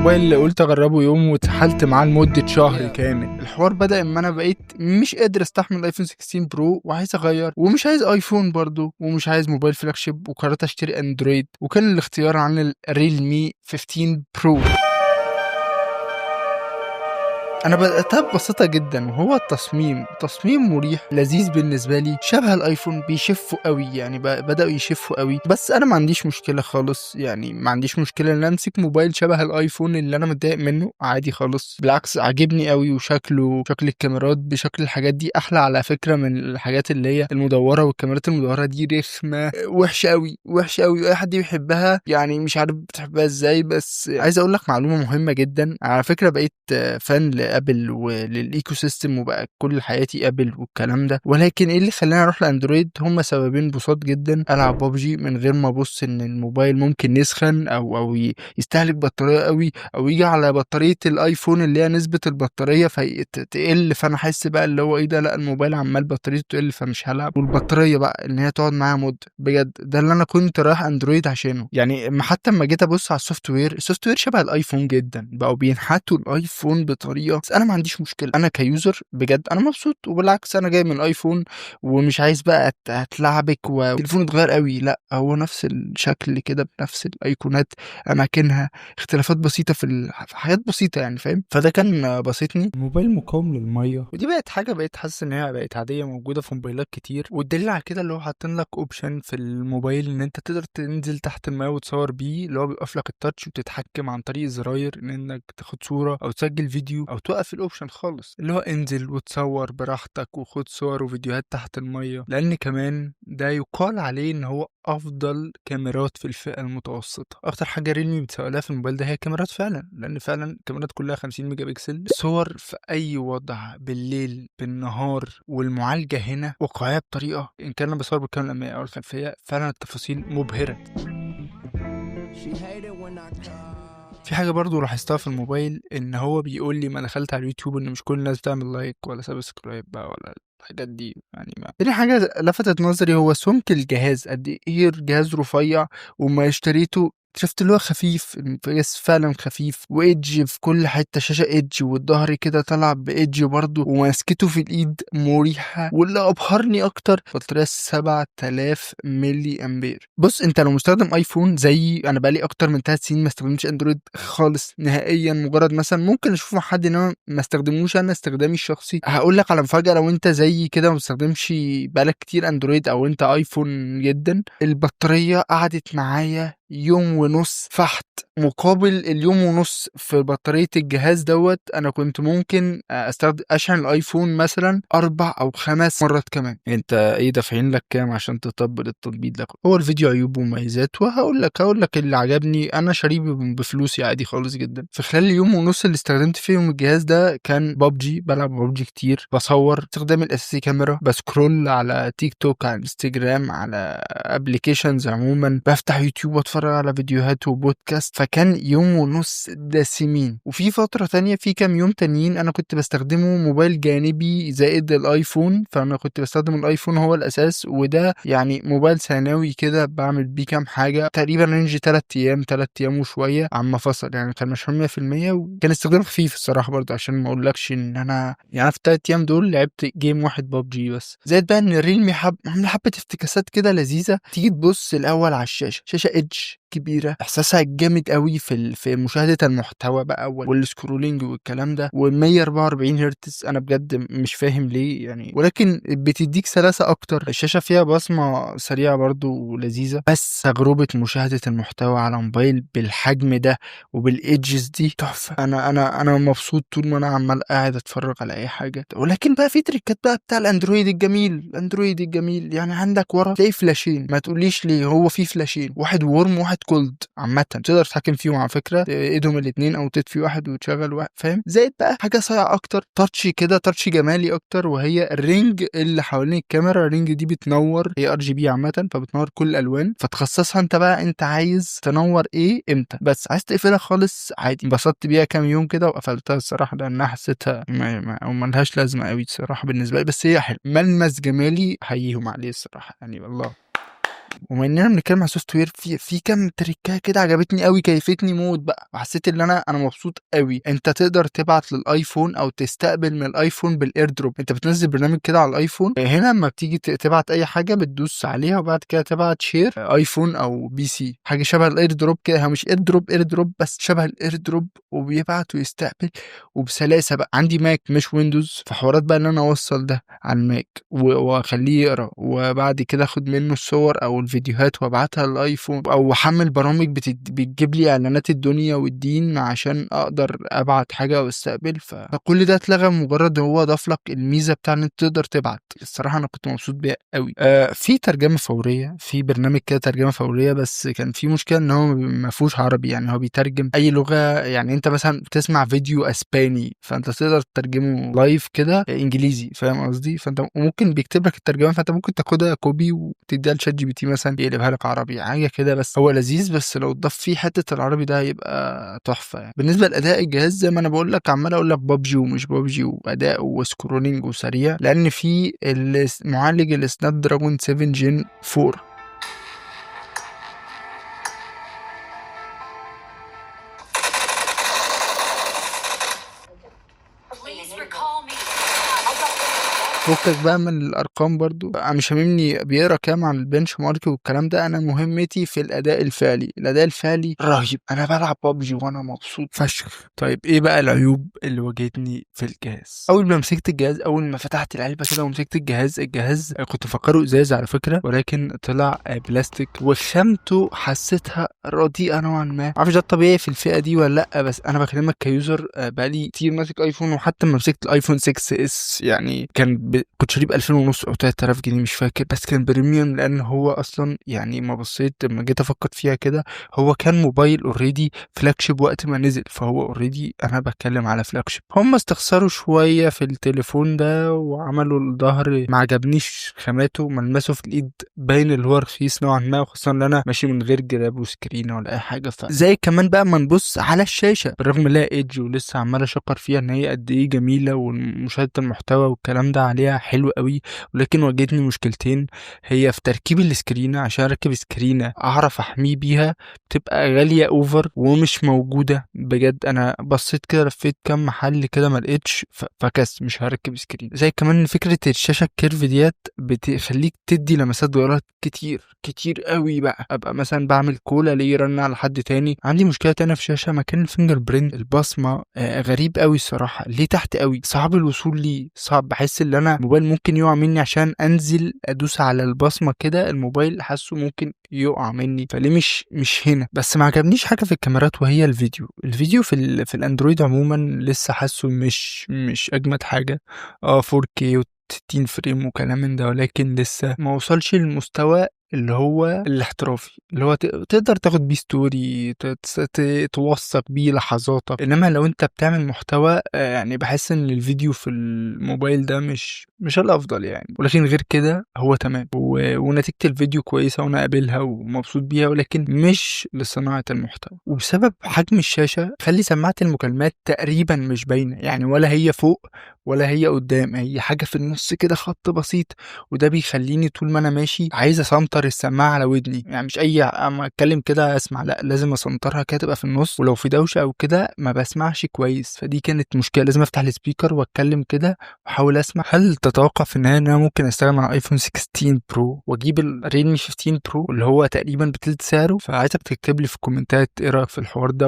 الموبايل اللي قلت اجربه يوم واتسحلت معاه لمدة شهر كامل. الحوار بدأ اما انا بقيت مش قادر استحمل ايفون 16 برو وعايز اغير، ومش عايز ايفون برضو، ومش عايز موبايل فلاج شيب، وقررت اشتري اندرويد، وكان الاختيار عن الريلمي 15 برو. انا بدأتها ببساطة جدا، وهو تصميم مريح لذيذ بالنسبة لي، شبه الايفون، بيشفوا قوي يعني بدأوا يشفوا قوي. بس انا ما عنديش مشكلة خالص، يعني ما عنديش مشكلة ان امسك موبايل شبه الايفون اللي انا متضايق منه، عادي خالص. بالعكس عاجبني قوي، وشكله، شكل الكاميرات بشكل الحاجات دي احلى على فكرة من الحاجات اللي هي المدورة. والكاميرات المدورة دي رخمة، وحشة قوي وحشة قوي، اي حد بيحبها يعني مش عارف بتحبها ازاي. بس عايز اقول لك معلومة مهمة جدا على فكرة، بقيت فان ابل وللايكو سيستم، وبقى كل حياتي ابل والكلام ده. ولكن ايه اللي خلاني اروح لاندرويد؟ هما سببين بساط جدا: العب ببجي من غير ما ابص ان الموبايل ممكن يسخن او يستهلك بطاريه قوي، او يجي على بطاريه الايفون اللي هي نسبه البطاريه فتقل، فانا احس بقى اللي هو ايه ده، لا الموبايل عمال بطاريته تقل فمش هلعب. والبطاريه بقى ان هي تقعد معايا مده، بجد ده اللي انا كنت رايح اندرويد عشانه. يعني حتى اما جيت ابص على السوفت وير شبه الايفون جدا، بقوا بينحتوا الايفون بطريقه. بس انا ما عنديش مشكله، انا كيوزر بجد انا مبسوط، وبالعكس انا جاي من الايفون ومش عايز بقى اتلعبك والتليفون اتغير قوي، لا هو نفس الشكل كده بنفس الايقونات، اماكنها اختلافات بسيطه في حاجات بسيطه يعني، فاهم؟ فده كان بسيطني. الموبايل مقاوم للميه، ودي بقت حاجه بقيت حاسس ان هي بقت عاديه موجوده في موبايلات كتير. والدليل على كده اللي هو حاطين لك اوبشن في الموبايل ان انت تقدر تنزل تحت الماء وتصور بيه، اللي هو بيوقف لك التاتش وتتحكم عن طريق الزراير ان انك تاخد صوره او تسجل فيديو، او توقف الاوبشن خالص، اللي هو انزل وتصور براحتك وخد صور وفيديوهات تحت الميه. لان كمان ده يقال عليه ان هو افضل كاميرات في الفئه المتوسطه. اكتر حاجه ريلمي بتسوق لها في الموبايل ده هي كاميرات فعلا، لان فعلا الكاميرات كلها 50 ميجا بكسل، صور في اي وضع، بالليل بالنهار، والمعالجه هنا واقعيه بطريقه. ان كان انا بصور بالكاميرا الاماميه او الخلفيه، فعلا التفاصيل مبهره. في حاجة برضو لاحظتها في الموبايل، ان هو بيقول لي ما دخلت على اليوتيوب ان مش كل الناس بتعمل لايك ولا سبسكرايب بقى ولا الحاجات دي يعني. ما تاني حاجة لفتت نظري هو سمك الجهاز، قد ايه الجهاز رفيع. وما اشتريته شفت اللي هو خفيف، الجهاز فعلا خفيف، وايدج في كل حته، شاشه ايدج، والظهر كده طلع بايدج برضه، وماسكته في الايد مريحه. واللي ابهرني اكتر بطاريه 7000 ملي امبير. بص انت لو مستخدم ايفون زي انا بقالي اكتر من 3 سنين ما استخدمتش اندرويد خالص نهائيا، مجرد مثلا ممكن اشوف مع حد انما ما استخدموش انا استخدامي الشخصي. هقول لك على مفاجاه: لو انت زي كده ما بتستخدمش بقالك كتير اندرويد، او انت ايفون جدا، البطاريه قعدت معايا يوم ونص فحت، مقابل اليوم ونص في بطارية الجهاز دوت. انا كنت ممكن اشحن الايفون مثلا 4 أو 5 مرات كمان. انت ايه دافعين لك كام عشان تطبق التطبيق ده؟ هو الفيديو عيوبه ومميزات، وهقول لك اللي عجبني. انا شاريه بفلوسي عادي خالص جدا. في خلال اليوم ونص اللي استخدمت فيهم الجهاز ده كان ببجي، بلعب ببجي كتير، بصور، استخدامي الاساسي كاميرا، بسكرول على تيك توك، على انستجرام، على ابليكيشنز عموما، بفتح يوتيوب واتفرج على فيديوهات وبودكاست. فكان يوم ونص دسمين. وفي فترة تانية، في كام يوم تانيين انا كنت بستخدمه موبايل جانبي زائد الايفون، فانا كنت بستخدم الايفون هو الاساس، وده يعني موبايل ثانوي كده بعمل بيه كام حاجة. تقريبا رينج 3 ايام وشوية عما فصل، يعني كان مشحون 100%، وكان استخدام خفيف الصراحة برضه، عشان ما اقولكش ان انا يعني في 3 ايام دول لعبت جيم واحد ببجي بس. زائد بقى ان الريلمي عامل حبة افتكاسات كده لذيذة. تيجي تبص الاول على شاشة ايدج كبيره، احساسها جامد قوي في مشاهده المحتوى بقى والسكرولينج والكلام ده، و144 هرتز. انا بجد مش فاهم ليه يعني، ولكن بتديك سلاسه اكتر. الشاشه فيها بصمه سريعه برضو ولذيذه. بس تجربه مشاهده المحتوى على موبايل بالحجم ده وبالايدجز دي تحفه. انا مبسوط طول ما انا عمال قاعد اتفرج على اي حاجه. ولكن بقى في تريكات بقى بتاع الاندرويد الجميل يعني. عندك ورا تلاقي فلاشين، ما تقوليش ليه، هو في فلاشين، واحد وورم واحد كولد، عامه تقدر تتحكم فيهم على فكره، ايدهم الاثنين، او تطفي واحد وتشغل واحد، فاهم؟ زائد بقى حاجه صايعه اكتر، تاتش كده، تاتش جمالي اكتر، وهي الرينج اللي حوالين الكاميرا. الرينج دي بتنور، هي ار جي بي عامه، فبتنور كل الالوان، فتخصصها انت بقى، انت عايز تنور ايه امتى. بس عايز تقفلها خالص عادي. انبسطت بيها كام يوم كده وقفلتها الصراحه، لانها حسيتها او ملهاش لازمه قوي الصراحه بالنسبه لي. بس هي حلو، ملمس جمالي، حييهم عليه الصراحه يعني والله. وبما اننا بنتكلم على سوفت وير، في كام تريكايه كده عجبتني قوي، كيفتني موت بقى، وحسيت ان انا مبسوط قوي. انت تقدر تبعت للايفون او تستقبل من الايفون بالاير دروب. انت بتنزل برنامج كده على الايفون، هنا لما بتيجي تبعت اي حاجه بتدوس عليها وبعد كده تبعت شير ايفون او بي سي، حاجه شبه الاير دروب كده. هو مش اير دروب بس شبه الاير دروب، وبيبعت ويستقبل وبسلاسه بقى. عندي ماك مش ويندوز، فحوارات بقى ان انا اوصل ده على الماك واخليه يقرا، وبعد كده اخد منه الصور او الفيديوهات وابعتها للايفون، او احمل برامج بتجيب لي اعلانات الدنيا والدين عشان اقدر ابعت حاجه واستقبل. فكل ده اتلغى مجرد هو ضاف لك الميزه بتاع ان انت تقدر تبعت. الصراحه انا كنت مبسوط بيها قوي. في ترجمه فوريه، في برنامج كده ترجمه فوريه، بس كان في مشكله ان هو ما فيهوش عربي. يعني هو بيترجم اي لغه. يعني انت مثلا بتسمع فيديو اسباني، فانت تقدر تترجمه لايف كده انجليزي، فاهم قصدي؟ فانت ممكن بيكتب لك الترجمه، فانت ممكن تاخدها كوبي وتديها لشات جي بي تي مثلا يقلبها لك عربي، حاجه كده. بس هو لذيذ، بس لو ضاف فيه حته العربي ده هيبقى تحفه. يعني بالنسبه لاداء الجهاز، زي ما انا بقول لك، عمال اقول لك بابجي ومش بابجي، واداء وسكرولينج وسريع، لان في معالج السناب دراجون 7 جين 4. فكك بقى من الارقام، برضو انا مش هاممني بيقرا كام عن البنش مارك والكلام ده. انا مهمتي في الاداء الفعلي. الاداء الفعلي رهيب، انا بلعب بابجي وانا مبسوط فشخ. طيب ايه بقى العيوب اللي واجهتني في الجهاز؟ اول ما مسكت الجهاز، اول ما فتحت العلبه كده ومسكت الجهاز كنت مفكره ازاز على فكره، ولكن طلع بلاستيك، وخامته حسيتها رديئه نوعا ما. معرفش ده الطبيعي في الفئه دي ولا لا، بس انا بكلمك كيوزر بقالي كتير ماسك ايفون. وحتى لما مسكت الايفون 6 اس يعني كنت شاريه ب 2000 ونص او 3000 جنيه مش فاكر، بس كان بريميوم، لان هو اصلا يعني ما بصيت لما جيت افكر فيها كده، هو كان موبايل اوريدي فلاج شيب وقت ما نزل، فهو اوريدي انا بتكلم على فلاج شيب. هم استخسروا شويه في التليفون ده وعملوا الظهر، ما عجبنيش خاماته، ملمسه في الايد باين اللي هو رخيص نوعا ما، وخصوصا ان انا ماشي من غير جراب وسكرين ولا اي حاجه. زي كمان بقى ما نبص على الشاشه، بالرغم ان لها ايدج ولسه عمال اشكر فيها ان هي قد ايه جميله، ومشاهده المحتوى والكلام ده عليها حلو قوي، ولكن واجهتني مشكلتين. هي في تركيب السكرينه، عشان اركب سكرينه اعرف احميه بيها بتبقى غاليه اوفر ومش موجوده بجد. انا بصيت كده لفيت كام محل كده ما لقيتش، فكس مش هركب سكرين. زي كمان فكره الشاشه الكيرف ديت بتخليك تدي لمسات دولارات كتير قوي بقى. ابقى مثلا بعمل كولا ليه رن على حد تاني. عندي مشكله تانية في شاشه مكان الفينجر برينت، البصمه غريب قوي الصراحه، ليه تحت قوي، صعب الوصول ليه، صعب. بحس ان انا الموبايل ممكن يقع مني عشان انزل ادوس على البصمه كده، الموبايل حاسه ممكن يقع مني، فليه مش هنا. بس ما عجبنيش حاجه في الكاميرات، وهي الفيديو في الاندرويد عموما لسه حاسه مش اجمد حاجه. 4K و 60 فريم وكلام من ده، ولكن لسه ما وصلش للمستوى اللي هو الاحترافي، اللي هو تقدر تاخد بيه ستوري، توثق بيه لحظاتك. انما لو انت بتعمل محتوى يعني بحس ان الفيديو في الموبايل ده مش الافضل يعني. ولكن غير كده هو تمام، ونتيجة الفيديو كويسة وانا قابلها ومبسوط بيها، ولكن مش لصناعة المحتوى. وبسبب حجم الشاشة خلي سماعة المكالمات تقريبا مش باينة، يعني ولا هي فوق ولا هي قدام، هي حاجة في النص كده، خط بسيط. وده بيخليني طول ما انا ماشي عايز اسنطر السماعه على ودني، يعني مش اي اما اتكلم كده اسمع، لا لازم اسنطرها كده تبقى في النص، ولو في دوشه او كده ما بسمعش كويس. فدي كانت مشكله، لازم افتح السبيكر واتكلم كده واحاول اسمع. هل تتوقع في النهايه ان انا ممكن استغنى عن ايفون 16 برو واجيب الريلمي 15 برو اللي هو تقريبا بتلت سعره؟ فعايزك تكتب لي في الكومنتات ايه رايك في الحوار ده،